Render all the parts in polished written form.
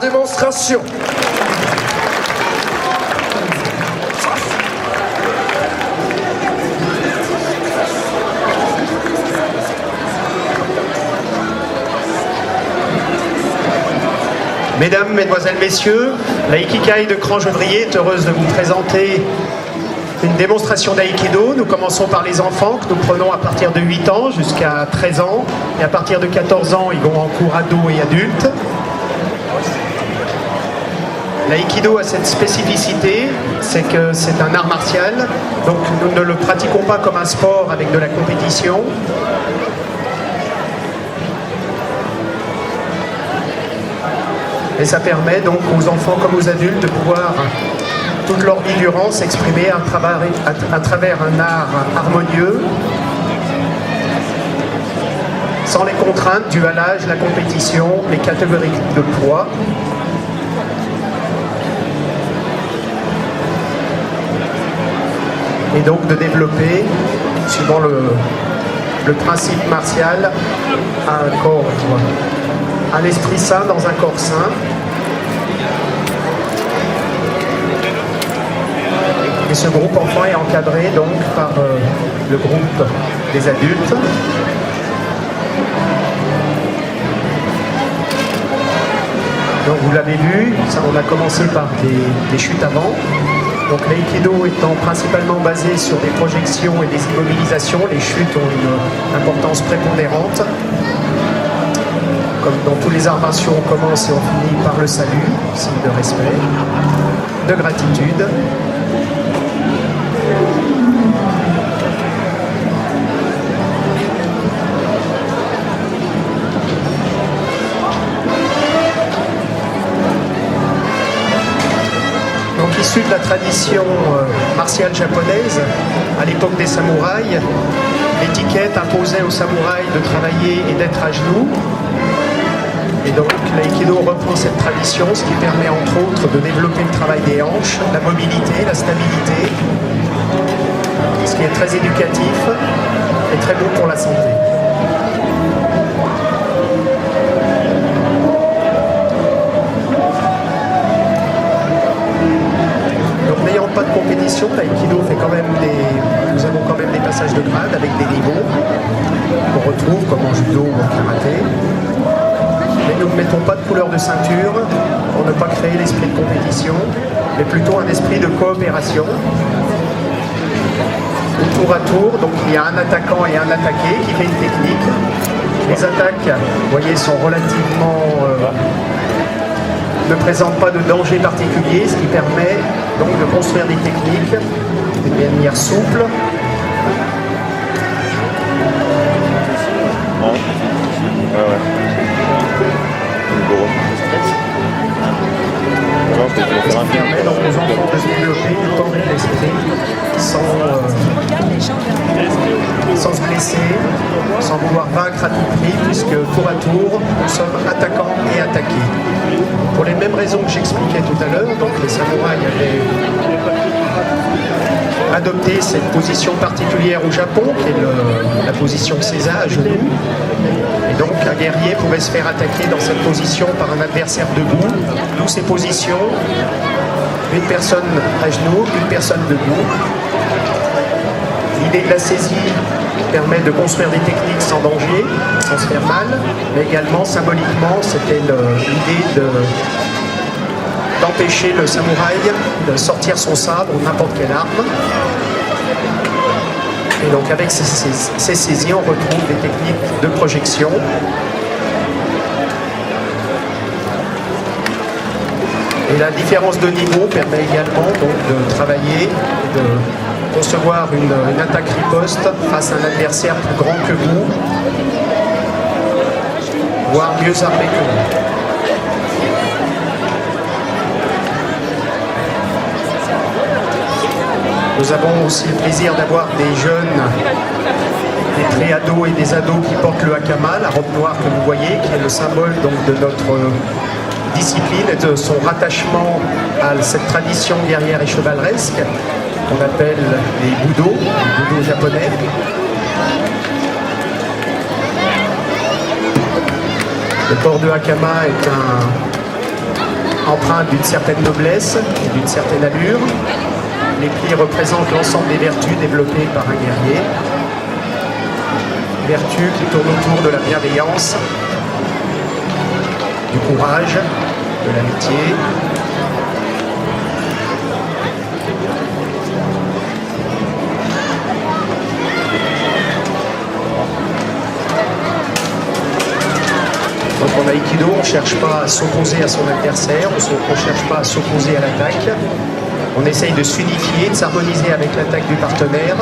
démonstration. Mesdames, Mesdemoiselles, Messieurs, la Ikikai de Cran-Gevrier est heureuse de vous présenter une démonstration d'aïkido. Nous commençons par les enfants que nous prenons à partir de 8 ans jusqu'à 13 ans. Et à partir de 14 ans, ils vont en cours ados et adultes. L'aïkido a cette spécificité, c'est que c'est un art martial. Donc nous ne le pratiquons pas comme un sport avec de la compétition. Et ça permet donc aux enfants comme aux adultes de pouvoir toute leur vie durant s'exprimer à travers un art harmonieux, sans les contraintes dues à l'âge, la compétition, les catégories de poids. Et donc de développer, suivant le principe martial, un esprit sain dans un corps sain. Et ce groupe enfant est encadré donc par le groupe des adultes. Donc vous l'avez vu, on a commencé par des chutes avant. Donc l'aïkido étant principalement basé sur des projections et des immobilisations, les chutes ont une importance prépondérante. Comme dans tous les arts martiaux, on commence et on finit par le salut, signe de respect, de gratitude. Donc issu de la tradition martiale japonaise, à l'époque des samouraïs, l'étiquette imposait aux samouraïs de travailler et d'être à genoux. Et donc l'aïkido reprend cette tradition, ce qui permet entre autres de développer le travail des hanches, la mobilité, la stabilité, ce qui est très éducatif et très bon pour la santé. Donc n'ayant pas de compétition, l'aïkido fait quand même nous avons quand même des passages de grade avec des niveaux qu'on retrouve comme en judo ou en karaté. Mais nous ne mettons pas de couleur de ceinture pour ne pas créer l'esprit de compétition, mais plutôt un esprit de coopération. Tour à tour, donc il y a un attaquant et un attaqué qui fait une technique. Les attaques, vous voyez, sont relativement... ne présentent pas de danger particulier, ce qui permet donc de construire des techniques de manière souple. Ça permet donc aux enfants de se développer du temps de l'esprit sans se blesser, sans vouloir vaincre à tout prix, puisque tour à tour, nous sommes attaquants et attaqués. Pour les mêmes raisons que j'expliquais tout à l'heure, donc les samouraïs avaient adopté cette position particulière au Japon, qui est la position Seiza à genoux. Et donc un guerrier pouvait se faire attaquer dans cette position par un adversaire debout, d'où ces positions, une personne à genoux, une personne debout. L'idée de la saisie permet de construire des techniques sans danger, sans se faire mal, mais également symboliquement c'était l'idée d'empêcher le samouraï de sortir son sabre ou n'importe quelle arme. Et donc avec ces saisies, on retrouve des techniques de projection. Et la différence de niveau permet également donc, de travailler, de concevoir une attaque riposte face à un adversaire plus grand que vous, voire mieux armé que vous. Nous avons aussi le plaisir d'avoir des jeunes, des pré-ados et des ados qui portent le hakama, la robe noire que vous voyez, qui est le symbole donc, de notre discipline et de son rattachement à cette tradition guerrière et chevaleresque qu'on appelle les budo japonais. Le port de hakama est empreinte d'une certaine noblesse et d'une certaine allure. Les plis représentent l'ensemble des vertus développées par un guerrier. Vertus qui tournent autour de la bienveillance, du courage, de l'amitié. Donc en Aïkido, on ne cherche pas à s'opposer à son adversaire, on ne cherche pas à s'opposer à l'attaque. On essaye de s'unifier, de s'harmoniser avec l'attaque du partenaire.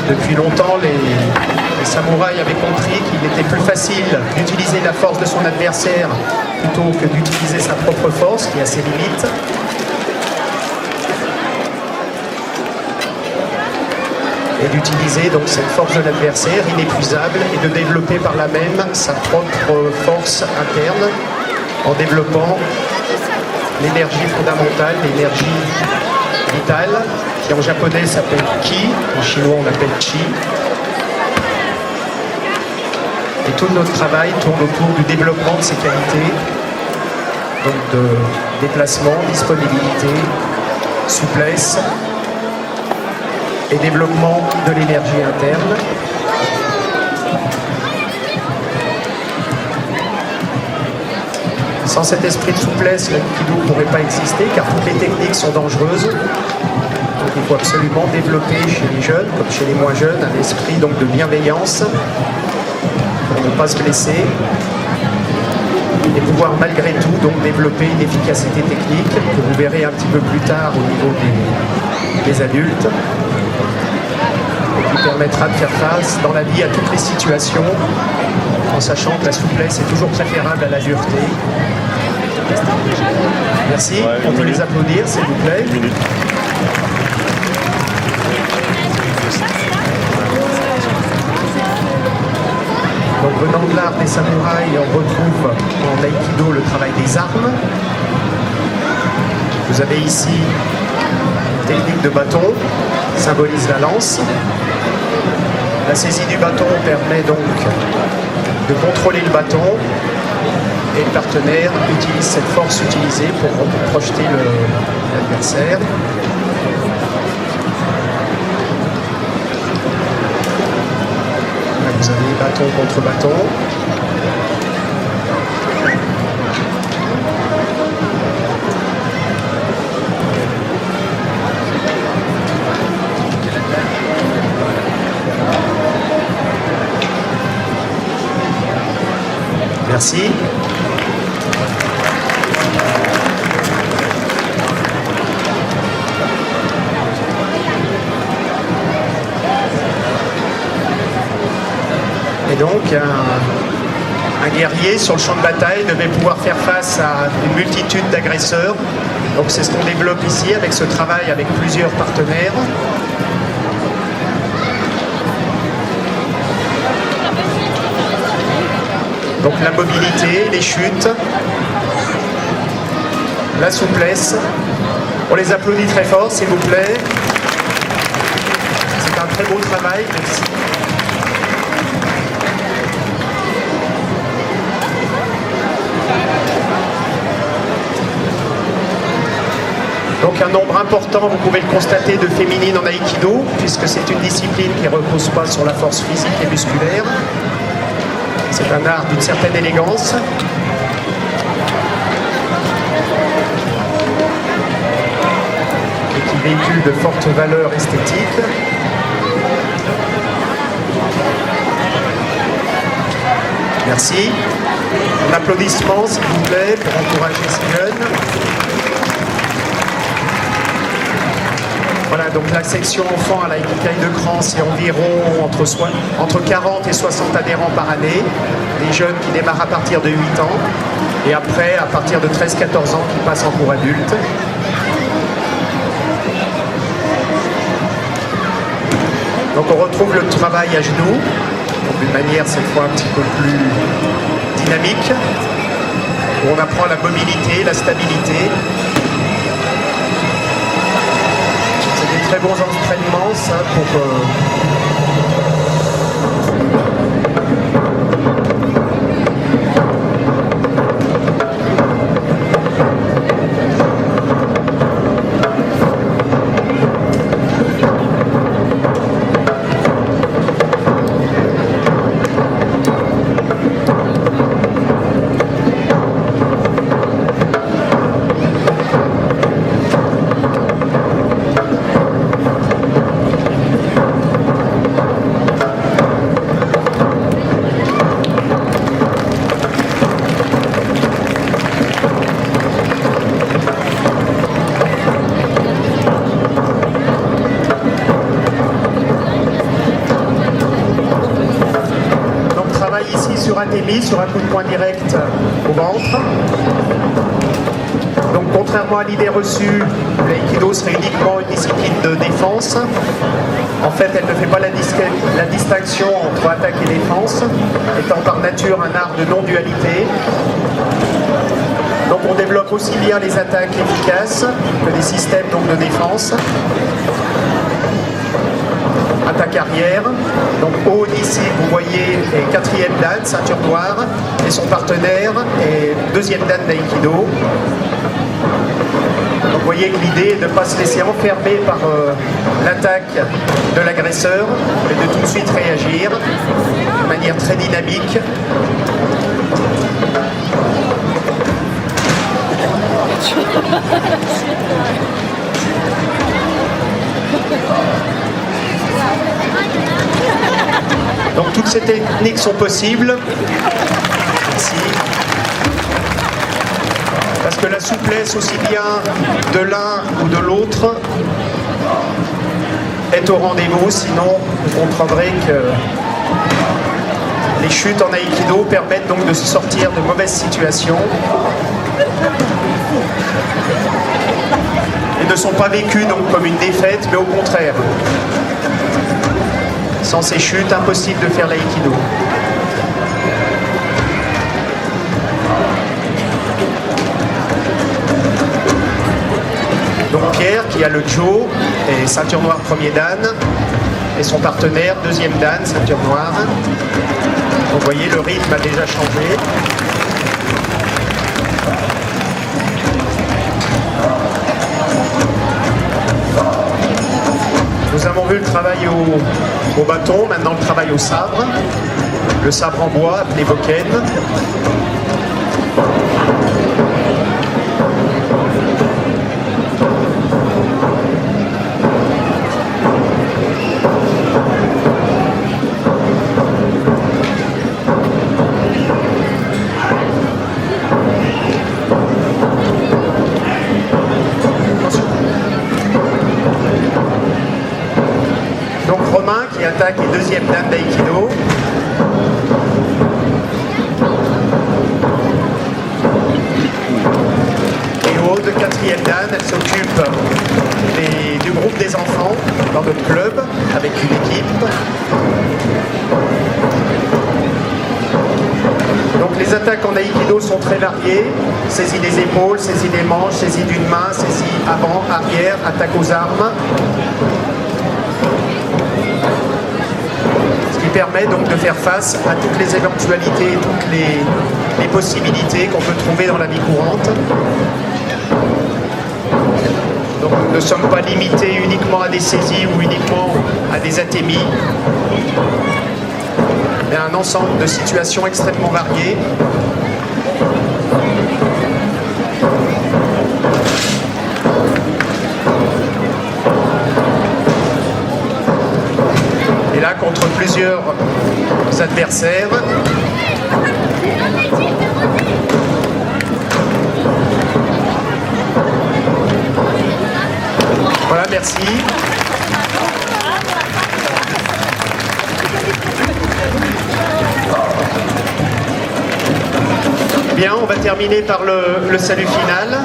Depuis longtemps, les samouraïs avaient compris qu'il était plus facile d'utiliser la force de son adversaire plutôt que d'utiliser sa propre force, qui a ses limites. Et d'utiliser donc cette force de l'adversaire inépuisable et de développer par là même sa propre force interne en développant l'énergie fondamentale, l'énergie vitale, qui en japonais s'appelle Ki, en chinois on appelle Chi. Et tout notre travail tourne autour du développement de ces qualités, donc de déplacement, disponibilité, souplesse et développement de l'énergie interne. Sans cet esprit de souplesse, l'aïkido ne pourrait pas exister car toutes les techniques sont dangereuses. Donc il faut absolument développer chez les jeunes, comme chez les moins jeunes, un esprit donc de bienveillance pour ne pas se blesser et pouvoir malgré tout donc développer une efficacité technique que vous verrez un petit peu plus tard au niveau des adultes, qui permettra de faire face dans la vie à toutes les situations en sachant que la souplesse est toujours préférable à la dureté. Merci, on peut les applaudir s'il vous plaît. Donc venant de l'art des samouraïs, on retrouve en Aïkido le travail des armes. Vous avez ici une technique de bâton, qui symbolise la lance. La saisie du bâton permet donc de contrôler le bâton et le partenaire utilise cette force utilisée pour projeter l'adversaire. Là, vous avez bâton contre bâton. Merci. Et donc, un guerrier sur le champ de bataille devait pouvoir faire face à une multitude d'agresseurs. Donc c'est ce qu'on développe ici avec ce travail avec plusieurs partenaires. Donc la mobilité, les chutes, la souplesse. On les applaudit très fort, s'il vous plaît. C'est un très beau travail. Merci. Donc un nombre important, vous pouvez le constater, de féminines en Aïkido, puisque c'est une discipline qui ne repose pas sur la force physique et musculaire. C'est un art d'une certaine élégance. Et qui véhicule de fortes valeurs esthétiques. Merci. Un applaudissement, s'il vous plaît, pour encourager ces jeunes. Voilà, donc la section enfants à la taille de cran, c'est environ entre 40 et 60 adhérents par année. Des jeunes qui démarrent à partir de 8 ans et après, à partir de 13-14 ans, qui passent en cours adulte. Donc on retrouve le travail à genoux, d'une manière cette fois un petit peu plus dynamique, où on apprend la mobilité, la stabilité. Très bons entraînements, ça, pour l'ennemi sur un coup de poing direct au ventre. Donc contrairement à l'idée reçue, l'aïkido serait uniquement une discipline de défense. En fait, elle ne fait pas la distinction entre attaque et défense, étant par nature un art de non-dualité. Donc on développe aussi bien les attaques efficaces que des systèmes donc, de défense. Attaque arrière. Donc Aude ici, vous voyez, est 4e dan, ceinture noire, et son partenaire est 2e dan d'aïkido. Donc vous voyez que l'idée est de ne pas se laisser enfermer par l'attaque de l'agresseur, mais de tout de suite réagir de manière très dynamique. Donc toutes ces techniques sont possibles. Ici. Parce que la souplesse aussi bien de l'un ou de l'autre est au rendez-vous, sinon vous comprendrez que les chutes en aïkido permettent donc de se sortir de mauvaises situations et ne sont pas vécues donc comme une défaite, mais au contraire. Sans ces chutes, impossible de faire l'aïkido. Donc Pierre, qui a le Jo, est ceinture noire 1er dan, et son partenaire 2e dan, ceinture noire. Donc vous voyez, le rythme a déjà changé. Nous avons vu le travail au bâton, maintenant le travail au sabre. Le sabre en bois, appelé bokken. Qui attaque les 2e dan d'aïkido. Et Aude, 4e dan, elle s'occupe du groupe des enfants dans notre club avec une équipe. Donc les attaques en aïkido sont très variées. Saisie des épaules, saisie des manches, saisie d'une main, saisie avant, arrière, attaque aux armes. Permet donc de faire face à toutes les éventualités, toutes les possibilités qu'on peut trouver dans la vie courante. Donc nous ne sommes pas limités uniquement à des saisies ou uniquement à des atémies, mais à un ensemble de situations extrêmement variées. Et là, contre plusieurs adversaires. Voilà, merci. Bien, on va terminer par le salut final.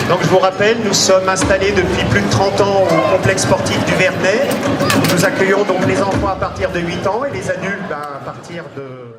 Donc je vous rappelle, nous sommes installés depuis plus de 30 ans au complexe sportif du Vernet. Nous accueillons donc les enfants à partir de 8 ans et les adultes à partir de